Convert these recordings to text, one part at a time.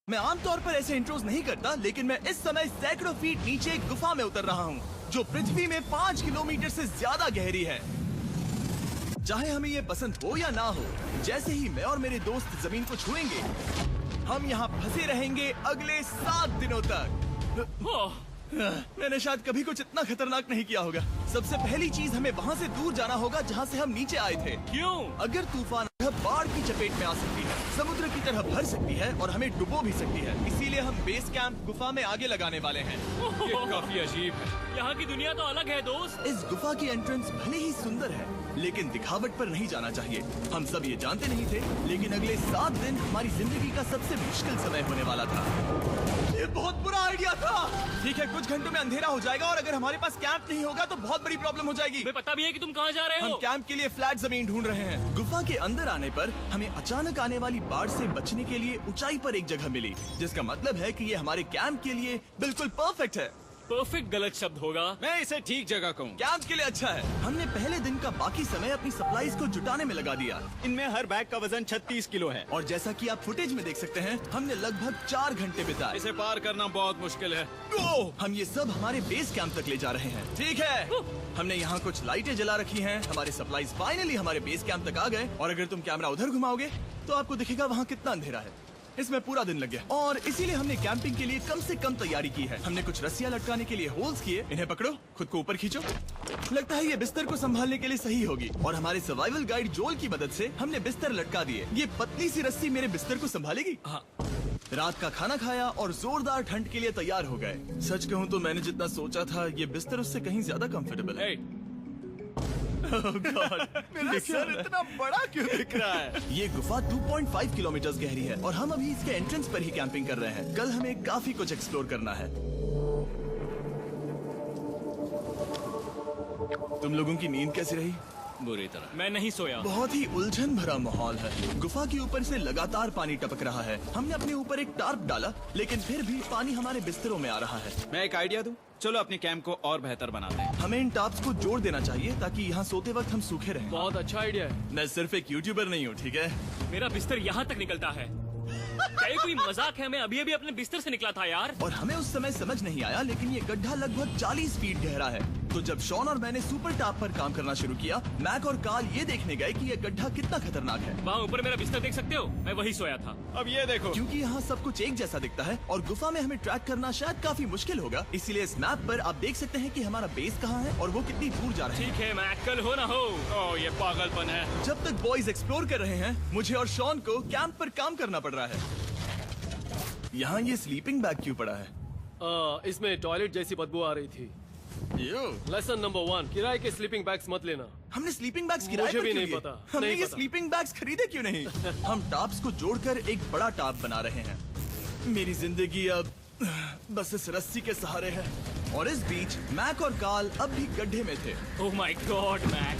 मैं आमतौर पर ऐसे इंट्रोज नहीं करता, लेकिन मैं इस समय सैकड़ों फीट नीचे एक गुफा में उतर रहा हूँ, जो पृथ्वी में 5 किलोमीटर से ज्यादा गहरी है। चाहे हमें ये पसंद हो या ना हो, जैसे ही मैं और मेरे दोस्त जमीन को छुएंगे, हम यहाँ फंसे रहेंगे अगले 7 दिनों तक। मैंने शायद कभी कुछ इतना खतरनाक नहीं किया होगा। सबसे पहली चीज, हमें वहाँ से दूर जाना होगा जहाँ से हम नीचे आए थे। क्यों? अगर तूफान बाढ़ की चपेट में आ सकती है, समुद्र की तरह भर सकती है और हमें डुबो भी सकती है। इसीलिए हम बेस कैंप गुफा में आगे लगाने वाले हैं। ये काफी अजीब है। यहाँ की दुनिया तो अलग है दोस्त। इस गुफा की एंट्रेंस भले ही सुंदर है, लेकिन दिखावट पर नहीं जाना चाहिए। हम सब ये जानते नहीं थे, लेकिन अगले 7 दिन हमारी जिंदगी का सबसे मुश्किल समय होने वाला था। ये बहुत बुरा आइडिया था। ठीक है, कुछ घंटों में अंधेरा हो जाएगा और अगर हमारे पास कैंप नहीं होगा तो बहुत बड़ी प्रॉब्लम हो जाएगी। तुम्हें पता भी है कि तुम कहाँ जा रहे हो? हम कैंप के लिए फ्लैट जमीन ढूंढ रहे हैं। गुफा के अंदर आने पर हमें अचानक आने वाली बाढ़ से बचने के लिए ऊंचाई पर एक जगह मिली, जिसका मतलब है कि ये हमारे कैंप के लिए बिल्कुल परफेक्ट है। परफेक्ट गलत शब्द होगा। मैं इसे ठीक जगह कहूँ। कैंप के लिए अच्छा है। हमने पहले दिन का बाकी समय अपनी सप्लाईज को जुटाने में लगा दिया। इनमें हर बैग का वजन 36 किलो है। और जैसा कि आप फुटेज में देख सकते हैं, हमने लगभग 4 घंटे बिताए। इसे पार करना बहुत मुश्किल है। हम ये सब हमारे बेस कैंप तक ले जा रहे हैं। ठीक है, हमने यहाँ कुछ लाइटें जला रखी हैं। हमारे सप्लाईज फाइनली हमारे बेस कैंप तक आ गए। और अगर तुम कैमरा उधर घुमाओगे तो आपको दिखेगा वहाँ कितना अंधेरा है। इसमें पूरा दिन लग गया और इसीलिए हमने कैंपिंग के लिए कम से कम तैयारी की है। हमने कुछ रस्सियां लटकाने के लिए होल्स किए। इन्हें पकड़ो, खुद को ऊपर खींचो। लगता है ये बिस्तर को संभालने के लिए सही होगी। और हमारे सर्वाइवल गाइड जोल की मदद से हमने बिस्तर लटका दिए। ये पतली सी रस्सी मेरे बिस्तर को संभालेगी। हाँ। रात का खाना खाया और जोरदार ठंड के लिए तैयार हो गए। सच कहूँ तो मैंने जितना सोचा था, ये बिस्तर उससे कहीं ज्यादा कंफर्टेबल है। Oh God, मेरा सर इतना बड़ा क्यों दिख रहा है? ये गुफा 2.5 किलोमीटर गहरी है और हम अभी इसके एंट्रेंस पर ही कैंपिंग कर रहे हैं। कल हमें काफी कुछ एक्सप्लोर करना है। तुम लोगों की नींद कैसी रही? बुरी तरह। मैं नहीं सोया। बहुत ही उलझन भरा माहौल है। गुफा के ऊपर से लगातार पानी टपक रहा है। हमने अपने ऊपर एक टार्प डाला, लेकिन फिर भी पानी हमारे बिस्तरों में आ रहा है। मैं एक आइडिया दूं? चलो अपने कैंप को और बेहतर बनाते हैं। हमें इन टार्प्स को जोड़ देना चाहिए ताकि यहाँ सोते वक्त हम सूखे रहें। बहुत अच्छा आइडिया है। मैं सिर्फ एक यूट्यूबर नहीं हूँ, ठीक है? मेरा बिस्तर यहाँ तक निकलता है। क्या ये कोई मजाक है? मैं अभी अभी अपने बिस्तर से निकला था यार। और हमें उस समय समझ नहीं आया, लेकिन ये गड्ढा लगभग 40 फीट गहरा है। तो जब शॉन और मैंने सुपर टाप पर काम करना शुरू किया, मैक और कार्ल ये देखने गए कि ये गड्ढा कितना खतरनाक है। वहाँ ऊपर मेरा बिस्तर देख सकते हो? मैं वही सोया था। अब ये देखो, क्योंकि यहाँ सब कुछ एक जैसा दिखता है और गुफा में हमें ट्रैक करना शायद काफी मुश्किल होगा, इसीलिए इस मैप पर आप देख सकते हैं कि हमारा बेस कहाँ है और वो कितनी दूर जा रहे हैं। ठीक है, मैं कल हो ना हो। ओह ये पागलपन है। जब तक बॉयज एक्सप्लोर कर रहे हैं, मुझे और शॉन को कैंप पर काम करना पड़ रहा है। यहाँ ये स्लीपिंग बैग क्यों पड़ा है? इसमें टॉयलेट जैसी बदबू आ रही थी। लेसन नंबर 1, किराए के स्लीपिंग बैग्स मत लेना। हमने स्लीपिंग बैग्स किराए मुझे पर भी क्यों नहीं लिए? पता, हमने नहीं ये पता। स्लीपिंग बैग्स खरीदे क्यों नहीं? हम टाप्स को जोड़कर एक बड़ा टाप बना रहे हैं। मेरी जिंदगी अब बस इस रस्सी के सहारे है। और इस बीच मैक और कार्ल अब भी गड्ढे में थे। Oh my God Mac.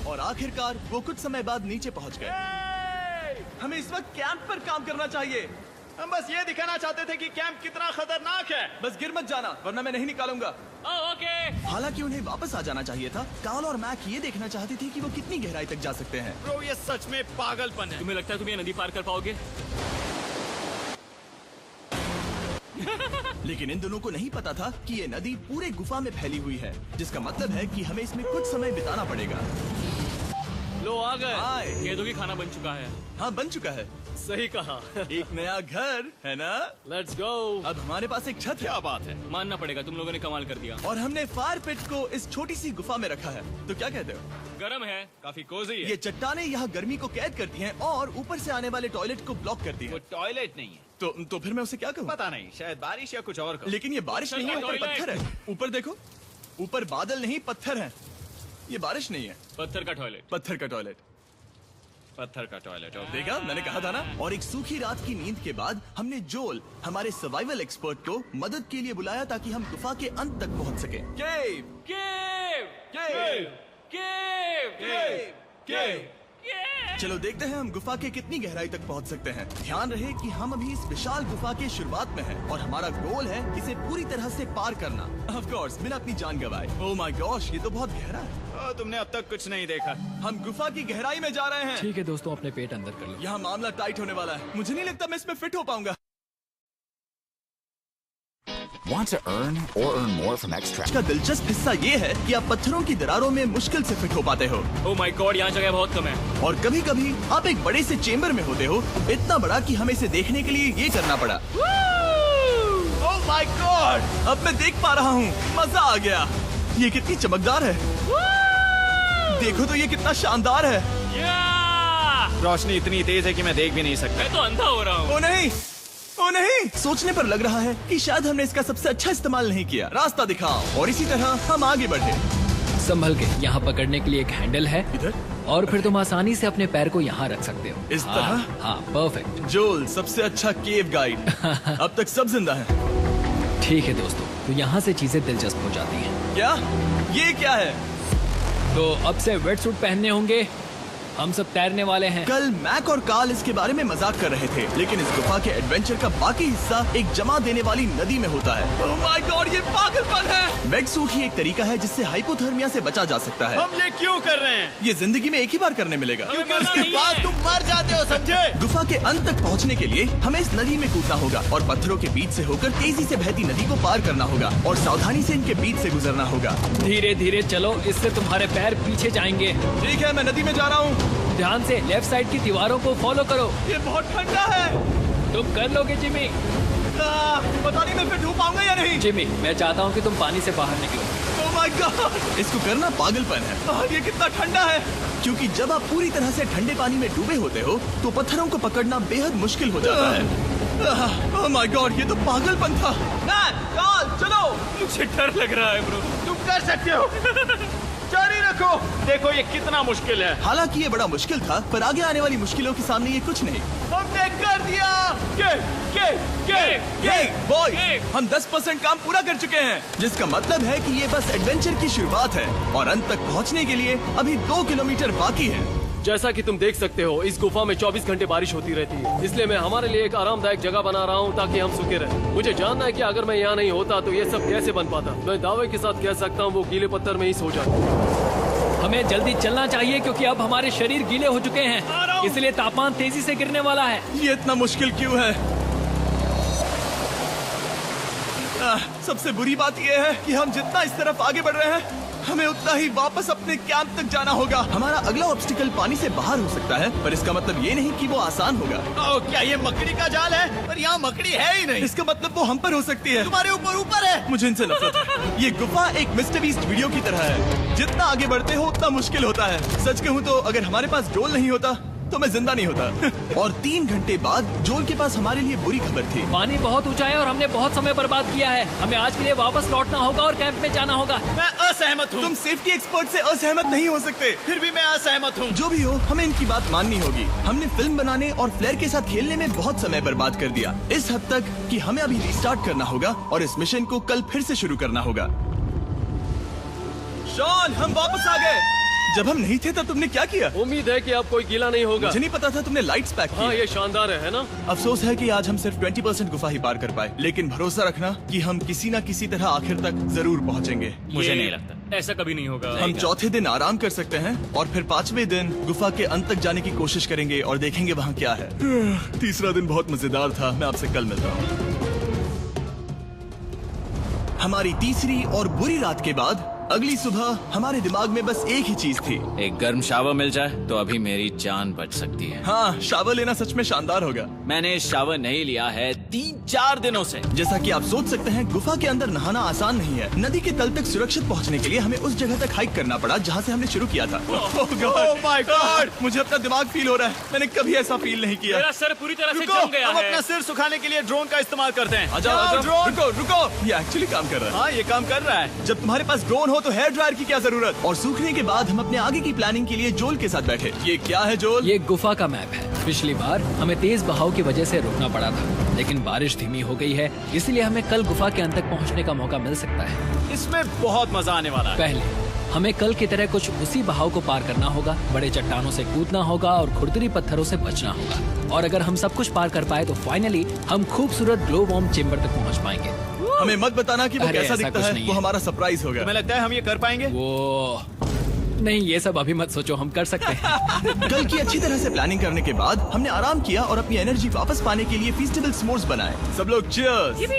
और आखिरकार वो कुछ समय बाद नीचे पहुंच गए। हमें इस वक्त कैंप पर काम करना चाहिए। हम बस ये दिखाना चाहते थे कि कैंप कितना खतरनाक है। बस गिर मत जाना, वरना मैं नहीं निकालूंगा। ओके। हालांकि उन्हें वापस आ जाना चाहिए था। कार्ल और मैक ये देखना चाहते थे कि वो कितनी गहराई तक जा सकते हैं। ब्रो ये सच में पागलपन है। तुम्हें लगता है तुम ये नदी पार कर पाओगे? लेकिन इन दोनों को नहीं पता था कि ये नदी पूरे गुफा में फैली हुई है, जिसका मतलब है कि हमें इसमें कुछ समय बिताना पड़ेगा। लो आ गए। हाय। कह दो कि खाना बन चुका है। हाँ, बन चुका है। सही कहा। एक नया घर है ना? Let's go. अब हमारे पास एक छत है। क्या बात है। मानना पड़ेगा, तुम लोगों ने कमाल कर दिया। और हमने फायर पिट को इस छोटी सी गुफा में रखा है। तो क्या कहते हो? गरम है। काफी कोजी है। ये चट्टानें यहाँ गर्मी को कैद करती हैं और ऊपर से आने वाले टॉयलेट को ब्लॉक करती वो हैं। टॉयलेट नहीं है। तो फिर मैं उसे क्या कहूँ? पता नहीं, शायद बारिश या कुछ और। लेकिन ये बारिश नहीं है, ऊपर टॉयलेट। पत्थर है। ऊपर देखो, ऊपर बादल नहीं पत्थर है। ये बारिश नहीं है, पत्थर का टॉयलेट। पत्थर का टॉयलेट। पत्थर का टॉयलेट। देखा, मैंने कहा था ना। और एक सूखी रात की नींद के बाद हमने जोल, हमारे सर्वाइवल एक्सपर्ट को मदद के लिए बुलाया ताकि हम गुफा के अंत तक पहुंच सके। केव, केव, केव, केव, केव, केव। केव। चलो देखते हैं हम गुफा के कितनी गहराई तक पहुंच सकते हैं। ध्यान रहे कि हम अभी इस विशाल गुफा के शुरुआत में हैं और हमारा गोल है इसे पूरी तरह से पार करना। ऑफ कोर्स बिना अपनी जान गंवाए। ओह माय गॉश, ये तो बहुत गहरा है। तुमने अब तक कुछ नहीं देखा। हम गुफा की गहराई में जा रहे हैं। ठीक है दोस्तों, अपने पेट अंदर कर लो। यहाँ मामला टाइट होने वाला है। मुझे नहीं लगता मैं इसमें फिट हो पाऊंगा। Want to earn or earn more from X-Track? इसका दिलचस्प हिस्सा ये है कि आप पत्थरों की दरारों में मुश्किल से फिट हो पाते हो ओह माय गॉड, यहाँ जगह बहुत कम है। और कभी कभी आप एक बड़े से चेम्बर में होते हो, इतना बड़ा कि हमें इसे देखने के लिए ये करना पड़ा। ओह माय गॉड, अब मैं देख पा रहा हूँ। मजा आ गया। ये कितनी चमकदार है। देखो तो ये कितना शानदार है। रोशनी इतनी तेज है कि मैं देख भी नहीं सकता। मैं तो अंधा हो रहा हूँ। ओ नहीं, ओ नहीं, सोचने पर लग रहा है कि शायद हमने इसका सबसे अच्छा इस्तेमाल नहीं किया। रास्ता दिखाओ। और इसी तरह हम आगे बढ़े। संभल के, यहाँ पकड़ने के लिए एक हैंडल है इधर और फिर तुम आसानी से अपने पैर को यहाँ रख सकते हो। इस तरह? हाँ, परफेक्ट। जोल सबसे अच्छा केव गाइड। अब तक सब जिंदा है। ठीक है दोस्तों, तो यहाँ से चीजें दिलचस्प हो जाती हैं। क्या? ये क्या है? तो अब से वेट सूट पहनने होंगे। हम सब तैरने वाले हैं। कल मैक और कार्ल इसके बारे में मजाक कर रहे थे, लेकिन इस गुफा के एडवेंचर का बाकी हिस्सा एक जमा देने वाली नदी में होता है। ओह माय गॉड, ये पागलपन है। वेट सूट ही एक तरीका है जिससे हाइपोथर्मिया से बचा जा सकता है। हम ये क्यों कर रहे हैं? ये जिंदगी में एक ही बार करने मिलेगा। क्योंकि उसके बाद तुम मर जाते हो, समझे? गुफा के अंत तक पहुंचने के लिए हमें इस नदी में कूदना होगा और पत्थरों के बीच से होकर तेजी से बहती नदी को पार करना होगा और सावधानी से इनके बीच से गुजरना होगा। धीरे धीरे चलो, इससे तुम्हारे पैर पीछे जाएंगे। ठीक है, मैं नदी में जा रहा हूँ। ध्यान से लेफ्ट साइड की दीवारों को फॉलो करो। ये बहुत ठंडा है। तुम कर लोगे जिमी। पता नहीं मैं फिट हो पाऊंगा या नहीं। जिमी, मैं चाहता हूँ कि तुम पानी से बाहर निकलो। ओह माय गॉड, इसको करना पागलपन है। ये कितना ठंडा है। क्योंकि जब आप पूरी तरह से ठंडे पानी में डूबे होते हो तो पत्थरों को पकड़ना बेहद मुश्किल हो जाता है। ओह माय गॉड, ये तो पागलपन था। चलो। मुझे डर लग रहा है ब्रो। तुम कर सकते हो। जारी रखो। देखो ये कितना मुश्किल है। हालांकि ये बड़ा मुश्किल था, पर आगे आने वाली मुश्किलों के सामने ये कुछ नहीं। हमने कर दिया। बॉय, हम 10% काम पूरा कर चुके हैं, जिसका मतलब है कि ये बस एडवेंचर की शुरुआत है और अंत तक पहुंचने के लिए अभी 2 किलोमीटर बाकी है। जैसा कि तुम देख सकते हो, इस गुफा में 24 घंटे बारिश होती रहती है, इसलिए मैं हमारे लिए एक आरामदायक जगह बना रहा हूँ ताकि हम सूखे रहें। मुझे जानना है कि अगर मैं यहाँ नहीं होता तो ये सब कैसे बन पाता। मैं दावे के साथ कह सकता हूँ वो गीले पत्थर में ही सो जाते। हमें जल्दी चलना चाहिए क्योंकि अब हमारे शरीर गीले हो चुके हैं, इसलिए तापमान तेजी से गिरने वाला है। ये इतना मुश्किल क्यों है? सबसे बुरी बात यह है कि हम जितना इस तरफ आगे बढ़ रहे हैं, हमें उतना ही वापस अपने कैंप तक जाना होगा। हमारा अगला ऑब्स्टिकल पानी से बाहर हो सकता है, पर इसका मतलब ये नहीं कि वो आसान होगा। क्या ये मकड़ी का जाल है? पर यहाँ मकड़ी है ही नहीं। इसका मतलब वो हम पर हो सकती है। तुम्हारे ऊपर है। मुझे इनसे नफरत है। ये गुफा एक मिस्टर बीस्ट वीडियो की तरह है। जितना आगे बढ़ते हो उतना मुश्किल होता है। सच कहूँ तो अगर हमारे पास ड्रोन नहीं होता तो मैं जिंदा नहीं होता। और 3 घंटे बाद जोल के पास हमारे लिए बुरी खबर थी। पानी बहुत ऊंचा है और हमने बहुत समय बर्बाद किया है। हमें आज के लिए वापस लौटना होगा और कैंप में जाना होगा। मैं असहमत हूँ। तुम सेफ्टी एक्सपर्ट से असहमत नहीं हो सकते। फिर भी मैं असहमत हूँ। जो भी हो, हमें इनकी बात माननी होगी। हमने फिल्म बनाने और फ्लेयर के साथ खेलने में बहुत समय बर्बाद कर दिया, इस हद तक कि हमें अभी रिस्टार्ट करना होगा और इस मिशन को कल फिर से शुरू करना होगा। शॉन, हम वापस आ गए। जब हम नहीं थे तब तुमने क्या किया? उम्मीद है कि अब कोई गीला नहीं होगा। मुझे नहीं पता था तुमने लाइट्स पैक हाँ, की। ये शानदार है ना? अफसोस है कि आज हम सिर्फ 20% गुफा ही पार कर पाए, लेकिन भरोसा रखना कि हम किसी न किसी तरह आखिर तक जरूर पहुंचेंगे। मुझे नहीं लगता ऐसा कभी नहीं होगा। हम चौथे दिन आराम कर सकते हैं और फिर 5वें दिन गुफा के अंत तक जाने की कोशिश करेंगे और देखेंगे वहाँ क्या है। तीसरा दिन बहुत मजेदार था। मैं आपसे कल मिलता हूँ। हमारी तीसरी और बुरी रात के बाद अगली सुबह हमारे दिमाग में बस एक ही चीज थी। एक गर्म शावर मिल जाए तो अभी मेरी जान बच सकती है। हाँ, शावर लेना सच में शानदार होगा। मैंने शावर नहीं लिया है 3-4 दिनों से। जैसा कि आप सोच सकते हैं, गुफा के अंदर नहाना आसान नहीं है। नदी के तल तक सुरक्षित पहुंचने के लिए हमें उस जगह तक हाइक करना पड़ा जहां से हमने शुरू किया था। Oh my God! मुझे अपना दिमाग फील हो रहा है। मैंने कभी ऐसा फील नहीं किया। मेरा सर पूरी तरह से रुको, जम गया हम है। अपना सिर सुखाने के लिए ड्रोन का इस्तेमाल करते हैं। आ जाओ, आ जाओ। ड्रोन। रुको रुको, ये एक्चुअली काम कर रहा है। हाँ, ये काम कर रहा है। जब तुम्हारे पास ड्रोन हो तो हेयर ड्रायर की क्या जरूरत। और सूखने के बाद हम अपने आगे की प्लानिंग के लिए जोल के साथ बैठे। ये क्या है जोल? ये गुफा का मैप है। पिछली बार हमें तेज बहाव की वजह से रुकना पड़ा था, लेकिन बारिश धीमी हो गई है, इसलिए हमें कल गुफा के अंत तक पहुंचने का मौका मिल सकता है। इसमें बहुत मजा आने वाला है। पहले हमें कल की तरह कुछ उसी बहाव को पार करना होगा, बड़े चट्टानों से कूदना होगा और खुरदरी पत्थरों से बचना होगा। और अगर हम सब कुछ पार कर पाए तो फाइनली हम खूबसूरत ग्लो वॉर्म चेम्बर तक पहुंच पाएंगे। हमें मत बताना कि वो अरे, कैसा ऐसा दिखता कुछ है, नहीं वो है। हमारा सरप्राइज होगा। तुम्हें लगता है हम ये कर पाएंगे? वो नहीं, ये सब अभी मत सोचो, हम कर सकते हैं। कल की अच्छी तरह से प्लानिंग करने के बाद हमने आराम किया और अपनी एनर्जी वापस पाने के लिए फीस्टेबल s'mores बनाए। सब लोग cheers!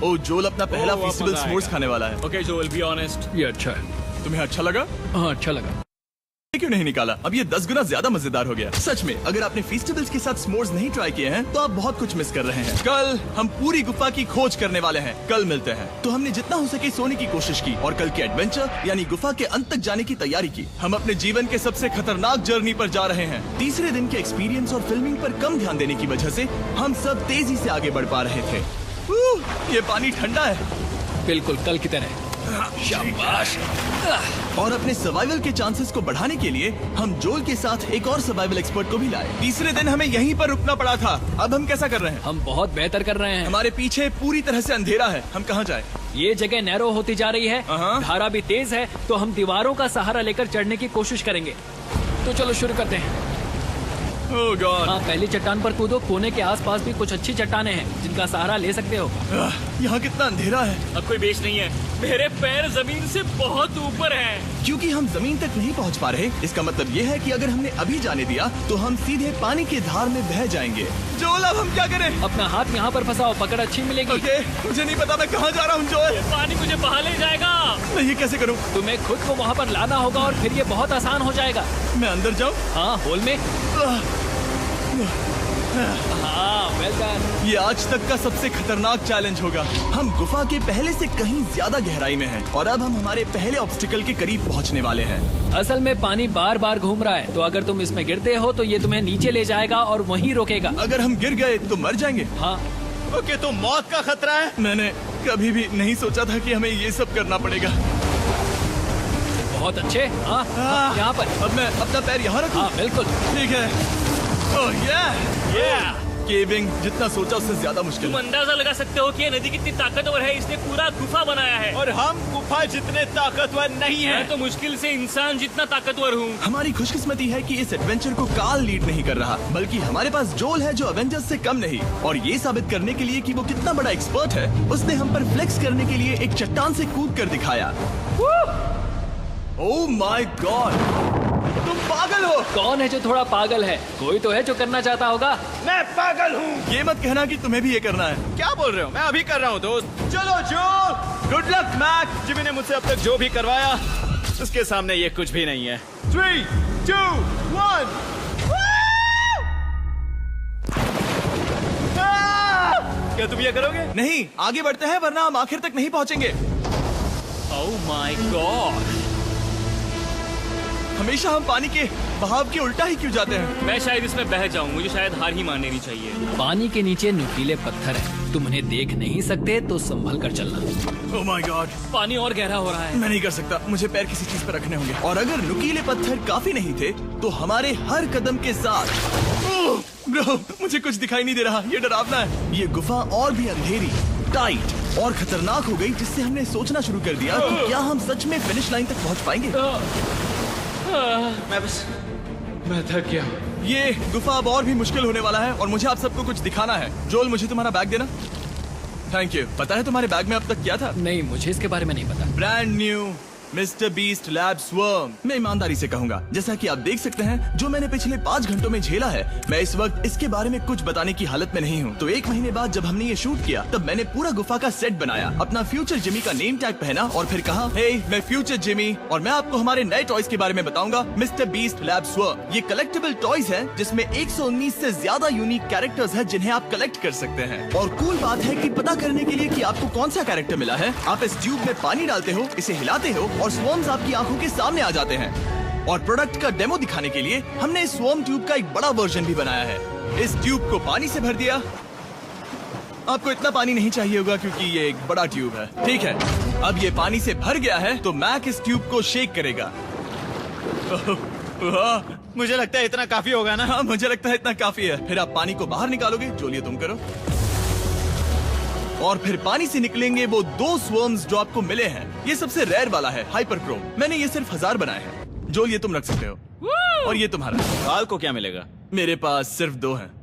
ओ जोल अपना पहला बहुत फीस्टेबल मजा s'mores आएगा। खाने वाला है। ओके जोल, बी ऑनेस्ट। ये अच्छा है। तुम्हें अच्छा लगा? हाँ, अच्छा लगा। ये क्यों नहीं निकाला? अब ये 10 गुना ज्यादा मजेदार हो गया। सच में, अगर आपने फीस्टेबल्स के साथ s'mores नहीं ट्राई किए हैं तो आप बहुत कुछ मिस कर रहे हैं। कल हम पूरी गुफा की खोज करने वाले हैं। कल मिलते हैं। तो हमने जितना हो सके सोने की कोशिश की और कल के एडवेंचर यानी गुफा के अंत तक जाने की तैयारी की। हम अपने जीवन के सबसे खतरनाक जर्नी पर जा रहे हैं। तीसरे दिन के एक्सपीरियंस और फिल्मिंग पर कम ध्यान देने की वजह से हम सब तेजी से आगे बढ़ पा रहे थे। ये पानी ठंडा है। बिल्कुल कल की तरह। शाबाश। और अपने सर्वाइवल के चांसेस को बढ़ाने के लिए हम जोल के साथ एक और सर्वाइवल एक्सपर्ट को भी लाए। तीसरे दिन हमें यहीं पर रुकना पड़ा था। अब हम कैसा कर रहे हैं? हम बहुत बेहतर कर रहे हैं। हमारे पीछे पूरी तरह से अंधेरा है। हम कहाँ जाए? ये जगह नैरो होती जा रही है, हाँ। धारा भी तेज है, तो हम दीवारों का सहारा लेकर चढ़ने की कोशिश करेंगे। तो चलो शुरू करते हैं। ओह गॉड। हाँ, पहली चट्टान पर कूदो। कोने के आसपास भी कुछ अच्छी चट्टानें हैं जिनका सहारा ले सकते हो। यहाँ कितना अंधेरा है। अब कोई बेस नहीं है, मेरे पैर जमीन से बहुत ऊपर हैं। क्योंकि हम जमीन तक नहीं पहुँच पा रहे, इसका मतलब ये है कि अगर हमने अभी जाने दिया तो हम सीधे पानी की धार में बह जाएंगे। जोल, अब हम क्या करें? अपना हाथ यहाँ पर फंसाओ, पकड़ अच्छी मिलेगी। ओके, मुझे नहीं पता मैं कहाँ जा रहा हूँ जोल। पानी मुझे बहा ले जाएगा। मैं ये कैसे करूँ? तुम्हें खुद को वहाँ पर लाना होगा और फिर ये बहुत आसान हो जाएगा। मैं अंदर जाऊँ? हाँ, होल में। हाँ, वेल डन। ये आज तक का सबसे खतरनाक चैलेंज होगा। हम गुफा के पहले से कहीं ज्यादा गहराई में हैं और अब हम हमारे पहले ऑब्स्टिकल के करीब पहुंचने वाले हैं। असल में पानी बार बार घूम रहा है, तो अगर तुम इसमें गिरते हो तो ये तुम्हें नीचे ले जाएगा और वहीं रोकेगा। अगर हम गिर गए तो मर जाएंगे। हाँ, ओके, तो मौत का खतरा है। मैंने कभी भी नहीं सोचा था कि हमें ये सब करना पड़ेगा। बहुत अच्छे। हाँ, यहाँ पर। अब मैं अपना पैर यहाँ रखूं? हाँ, बिल्कुल। ठीक है। ओह yeah! केविंग जितना सोचा उससे ज्यादा मुश्किल तुम है। अंदाजा लगा सकते हो कि ये नदी कितनी ताकतवर है। इसने पूरा गुफा बनाया है। और हम गुफा जितने ताकतवर नहीं मैं हैं। तो मुश्किल से इंसान जितना ताकतवर हूँ। हमारी खुशकिस्मती है कि इस एडवेंचर को काल लीड नहीं कर रहा, बल्कि हमारे पास जोल है जो एवेंजर्स से कम नहीं। और ये साबित करने के लिए कि वो कितना बड़ा एक्सपर्ट है, उसने हम पर फ्लेक्स करने के लिए एक चट्टान से कूद कर दिखाया। ओह माय गॉड, तुम पागल हो। कौन है जो थोड़ा पागल है? कोई तो है जो करना चाहता होगा। मैं पागल हूँ। ये मत कहना कि तुम्हें भी ये करना है। क्या बोल रहे हो? मैं अभी कर रहा हूँ दोस्त। चलो जो, गुड लक मैक। जिमी ने मुझसे अब तक जो भी करवाया उसके सामने ये कुछ भी नहीं है। 3, 2, 1। क्या तुम ये करोगे? नहीं, आगे बढ़ते हैं वरना हम आखिर तक नहीं पहुंचेंगे। ओह माय गॉड, हमेशा हम पानी के बहाव के उल्टा ही क्यों जाते हैं? मैं शायद इसमें बह जाऊं। मुझे शायद हार ही मान लेनी चाहिए। पानी के नीचे नुकीले पत्थर हैं। तुम उन्हें देख नहीं सकते तो संभल कर चलना। ओह माय गॉड, पानी और गहरा हो रहा है। मैं नहीं कर सकता। मुझे पैर किसी चीज पर रखने होंगे। और अगर नुकीले पत्थर काफी नहीं थे तो हमारे हर कदम के साथ ओह ब्रो, मुझे कुछ दिखाई नहीं दे रहा। ये डरावना है। ये गुफा और भी अंधेरी, टाइट और खतरनाक हो गई, जिससे हमने सोचना शुरू कर दिया कि क्या हम सच में फिनिश लाइन तक पहुंच पाएंगे। मैं थक गया हूँ। ये गुफा अब और भी मुश्किल होने वाला है और मुझे आप सबको कुछ दिखाना है। जोल, मुझे तुम्हारा बैग देना। Thank you. पता है तुम्हारे बैग में अब तक क्या था? नहीं, मुझे इसके बारे में नहीं पता। Brand new mister beast lab swarm. मैं ईमानदारी से कहूंगा, जैसा कि आप देख सकते हैं, जो मैंने पिछले 5 घंटों में झेला है, मैं इस वक्त इसके बारे में कुछ बताने की हालत में नहीं हूँ। तो 1 महीने बाद जब हमने ये शूट किया, तब मैंने पूरा गुफा का सेट बनाया, अपना फ्यूचर जिमी का नेम टैग पहना और फिर कहा, हे मैं फ्यूचर जिमी और मैं आपको हमारे नए टॉयज के बारे में बताऊंगा, मिस्टर बीस्ट लैब स्वर्म। ये कलेक्टेबल टॉयज है जिसमें 119 से ज्यादा यूनिक कैरेक्टर्स है जिन्हें आप कलेक्ट कर सकते हैं। और कूल बात है कि पता करने के लिए कि आपको कौन सा कैरेक्टर मिला है, आप इस ट्यूब में पानी डालते हो, इसे हिलाते हो और स्वर्म्स आपकी आंखों के सामने आ जाते हैं। और प्रोडक्ट का डेमो दिखाने के लिए हमने इस स्वॉर्म ट्यूब का एक बड़ा वर्जन भी बनाया है। इस ट्यूब को पानी से भर दिया। आपको इतना पानी नहीं चाहिए होगा क्योंकि ये एक बड़ा ट्यूब है। ठीक है, अब ये पानी से भर गया है तो मैक इस ट्यूब को शेक करेगा। मुझे लगता है इतना काफी होगा ना? हाँ, मुझे लगता है इतना काफी है। फिर आप पानी को बाहर निकालोगे। जो लिए तुम करो। और फिर पानी से निकलेंगे वो 2 स्वर्म्स जो आपको मिले हैं। ये सबसे रेयर वाला है, हाइपरक्रोम। मैंने ये सिर्फ 1000 बनाए हैं। जोल, ये तुम रख सकते हो और ये तुम्हारा। काल को क्या मिलेगा? मेरे पास सिर्फ 2 हैं।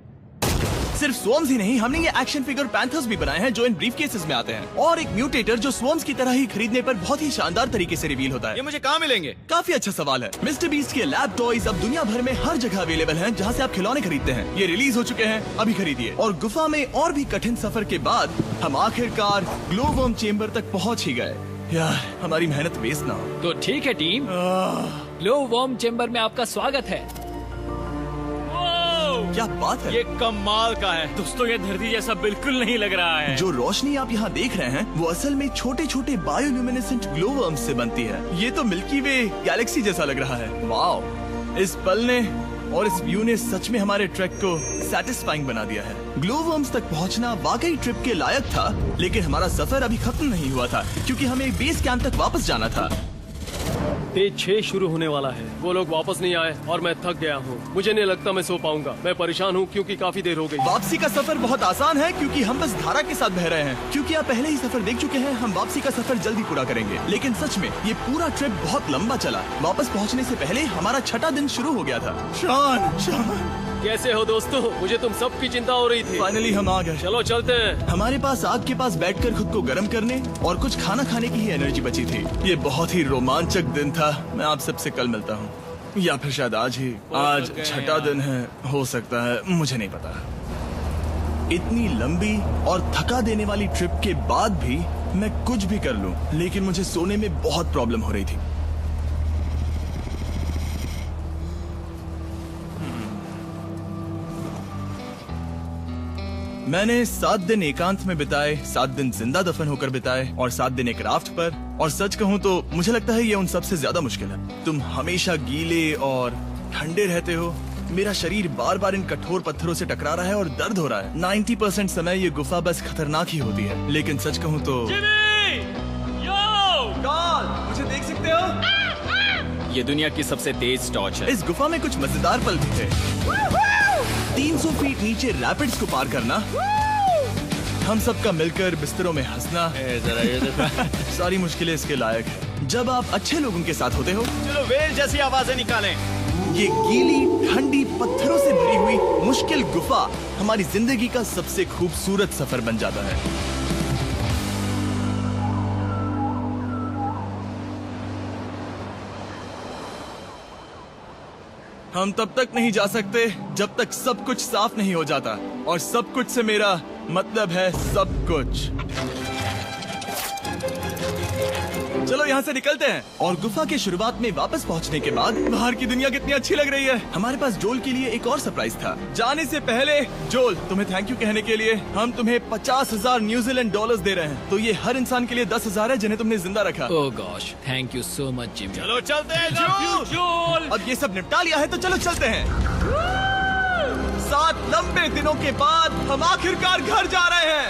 सिर्फ स्वर्म्स ही नहीं, हमने ये एक्शन फिगर पैंथर्स भी बनाए हैं जो इन ब्रीफकेसेस में आते हैं, और एक म्यूटेटर जो स्वर्म्स की तरह ही खरीदने पर बहुत ही शानदार तरीके से रिवील होता है। ये मुझे कहाँ मिलेंगे? काफी अच्छा सवाल है। मिस्टर बीस्ट के लैब टॉयज अब दुनिया भर में हर जगह अवेलेबल हैं जहां से आप खिलौने खरीदते हैं। ये रिलीज हो चुके हैं, अभी खरीदिए। और गुफा में और भी कठिन सफर के बाद हम आखिरकार ग्लो वर्म चेम्बर तक पहुंच ही गए। यार, हमारी मेहनत वेस्ट ना हो। तो ठीक है टीम, ग्लो वर्म चेम्बर में आपका स्वागत है। क्या बात है, ये कमाल का है। दोस्तों, ये धरती जैसा बिल्कुल नहीं लग रहा है। जो रोशनी आप यहाँ देख रहे हैं वो असल में छोटे छोटे बायोल्यूमिनेसेंट ग्लो वर्म्स से बनती है। ये तो मिल्की वे गैलेक्सी जैसा लग रहा है। वाओ, इस पल ने और इस व्यू ने सच में हमारे ट्रैक को सैटिस्फाइंग बना दिया है। ग्लो वर्म्स तक पहुँचना वाकई ट्रिप के लायक था, लेकिन हमारा सफर अभी खत्म नहीं हुआ था क्योंकि हमें बेस कैंप तक वापस जाना था। डे 6 शुरू होने वाला है। वो लोग वापस नहीं आए और मैं थक गया हूँ। मुझे नहीं लगता मैं सो पाऊंगा। मैं परेशान हूँ क्योंकि काफी देर हो गई। वापसी का सफर बहुत आसान है क्योंकि हम बस धारा के साथ बह रहे हैं। क्योंकि आप पहले ही सफर देख चुके हैं, हम वापसी का सफर जल्दी पूरा करेंगे। लेकिन सच में ये पूरा ट्रिप बहुत लंबा चला। वापस पहुँचने से पहले हमारा 6वां दिन शुरू हो गया था। शान, कैसे हो दोस्तों? मुझे तुम सबकी चिंता हो रही थी। फाइनली हम आ गए। चलो चलते हैं। हमारे पास आग के पास बैठकर खुद को गर्म करने और कुछ खाना खाने की ही एनर्जी बची थी। ये बहुत ही रोमांचक दिन था। मैं आप सबसे कल मिलता हूँ, या फिर शायद आज ही। आज 6वां दिन है, हो सकता है, मुझे नहीं पता। इतनी लंबी और थका देने वाली ट्रिप के बाद भी मैं कुछ भी कर लूं, लेकिन मुझे सोने में बहुत प्रॉब्लम हो रही थी। मैंने 7 दिन एकांत में बिताए, 7 दिन जिंदा दफन होकर बिताए और 7 दिन एक राफ्ट पर। और सच कहूँ तो मुझे लगता है ये उन सबसे ज्यादा मुश्किल है। तुम हमेशा गीले और ठंडे रहते हो। मेरा शरीर बार बार इन कठोर पत्थरों से टकरा रहा है और दर्द हो रहा है। 90% समय ये गुफा बस खतरनाक ही होती है। लेकिन सच कहूँ तो कार्ल, मुझे देख सकते हो? ये दुनिया की सबसे तेज टॉर्च है। इस गुफा में कुछ मजेदार पल भी थे। 300 फीट नीचे रैपिड्स को पार करना, हम सबका मिलकर बिस्तरों में हंसना, सारी मुश्किलें इसके लायक है जब आप अच्छे लोगों के साथ होते हो। चलो वेल जैसी आवाजें निकालें। ये गीली ठंडी पत्थरों से भरी हुई मुश्किल गुफा हमारी जिंदगी का सबसे खूबसूरत सफर बन जाता है। हम तब तक नहीं जा सकते जब तक सब कुछ साफ नहीं हो जाता, और सब कुछ से मेरा मतलब है सब कुछ। चलो यहाँ से निकलते हैं। और गुफा के शुरुआत में वापस पहुँचने के बाद बाहर की दुनिया कितनी अच्छी लग रही है। हमारे पास जोल के लिए एक और सरप्राइज था। जाने से पहले जोल, तुम्हें थैंक यू कहने के लिए हम तुम्हें 50,000 न्यूजीलैंड डॉलर्स दे रहे हैं। तो ये हर इंसान के लिए 10,000 है जिन्हें तुमने जिंदा रखा। Oh gosh, thank you so much Jimmy. चलो चलते हैं जोल। अब ये सब निपटा लिया है तो चलो चलते हैं। 7 लंबे दिनों के बाद हम आखिरकार घर जा रहे हैं।